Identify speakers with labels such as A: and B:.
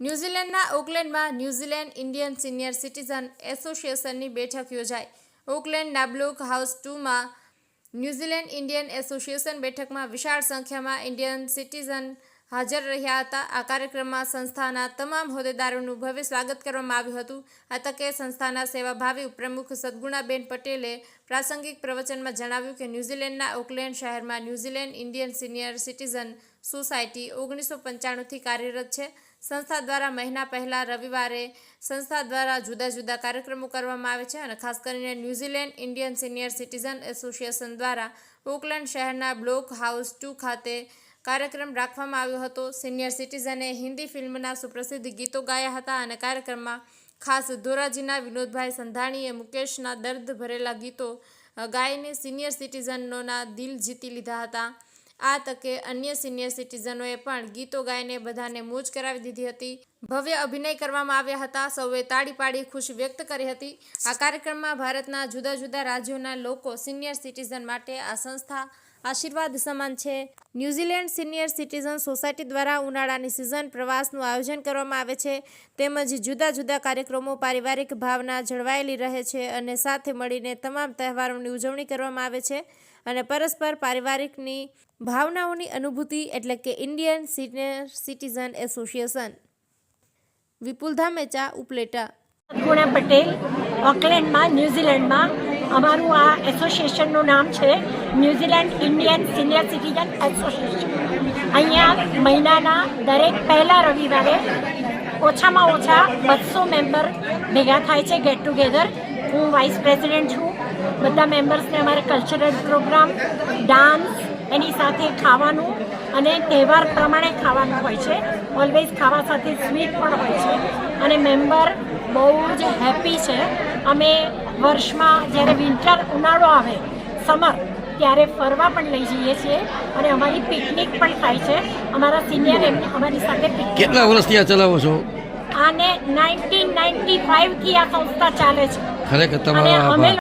A: ન્યૂઝીલેન્ડના ઓકલેન્ડમાં New Zealand Indian senior citizen એસોસિએશનની બેઠક યોજાઈ। ઓકલેન્ડના બ્લોક હાઉસ 2માં ન્યૂઝીલેન્ડ ઇન્ડિયન એસોસિએશન બેઠકમાં વિશાળ સંખ્યામાં ઇન્ડિયન સિટીઝન હાજર રહ્યા હતા। આ કાર્યક્રમમાં સંસ્થાના તમામ હોદ્દેદારોનું ભવ્ય સ્વાગત કરવામાં આવ્યું હતું। આ તકે સંસ્થાના સેવાભાવી પ્રમુખ સદગુણાબેન પટેલે પ્રાસંગિક પ્રવચનમાં જણાવ્યું કે ન્યૂઝીલેન્ડના ઓકલેન્ડ શહેરમાં New Zealand Indian senior citizen society 1995થી કાર્યરત છે। સંસ્થા દ્વારા મહિના પહેલા રવિવારે સંસ્થા દ્વારા જુદા જુદા કાર્યક્રમો કરવામાં આવે છે અને ખાસ કરીને New Zealand Indian senior citizen association દ્વારા ઓકલેન્ડ શહેરના બ્લોક હાઉસ 2 ખાતે કાર્યક્રમ રાખવામાં આવ્યો હતો। સિનિયર સિટીઝને હિન્દી ફિલ્મના સુપ્રસિદ્ધ ગીતો ગાયા હતા અને કાર્યક્રમમાં ખાસ ધોરાજીના વિનોદભાઈ સંધાણીએ મુકેશના દર્દ ભરેલા ગીતો ગાઈને સિનિયર સિટીઝનોના દિલ જીતી લીધા હતા। આ તકે અન્ય સિનિયર સિટીઝનોએ પણ ગીતો ગાઈને બધાને મોજ કરાવી દીધી હતી। ભવ્ય અભિનય કરવામાં આવ્યા હતા। સૌએ તાળી પાડી ખુશી વ્યક્ત કરી હતી। આ કાર્યક્રમમાં ભારતના જુદા જુદા રાજ્યોના લોકો સિનિયર સિટીઝન માટે આ સંસ્થા આશીર્વાદ સમાન છે। ન્યૂઝીલેન્ડ સિનિયર સિટીઝન સોસાયટી દ્વારા ઉનાળાની સિઝન પ્રવાસનું આયોજન કરવામાં આવે છે તેમજ જુદા જુદા કાર્યક્રમો પારિવારિક ભાવના જળવાયેલી રહે છે અને સાથે મળીને તમામ તહેવારોની ઉજવણી કરવામાં આવે છે અને પરસ્પર પારિવારિકની ભાવનાઓની અનુભૂતિ એટલે કે ઇન્ડિયન સિનિયર સિટીઝન એસોસિએશન। વિપુલ ધામેચા, ઉપલેટા।
B: સદગુણા પટેલ, ઓકલેન્ડમાં ન્યૂઝીલેન્ડમાં અમારું આ એસોસિએશનનું નામ છે New Zealand Indian senior citizen association. અહીંયા મહિનાના દરેક પહેલા રવિવારે ઓછામાં ઓછા 200 મેમ્બર ભેગા થાય છે ગેટ ટુગેધર। હું વાઇસ પ્રેસિડેન્ટ છું। બધા મેમ્બર્સને અમારે કલ્ચરલ પ્રોગ્રામ, ડાન્સ, એની સાથે ખાવાનું અને તહેવાર પ્રમાણે ખાવાનું હોય છે। ઓલવેઝ ખાવા સાથે સ્વીટ પણ હોય છે અને મેમ્બર બહુ જ હેપી છે। અમે વર્ષમાં જ્યારે વિન્ટર ઉનાળો આવે, સમર, ત્યારે ફરવા પણ લઈ જઈએ છીએ અને અમારી પિકનિક પણ થાય છે। અમારા સિનિયર અમારી સાથે પિકનિક।
C: કેટલા વર્ષથી આ ચલાવો છો?
B: આને 1995થી આ સંસ્થા ચાલે છે।
C: ખરેખર
B: અને
C: તમારા
B: અમે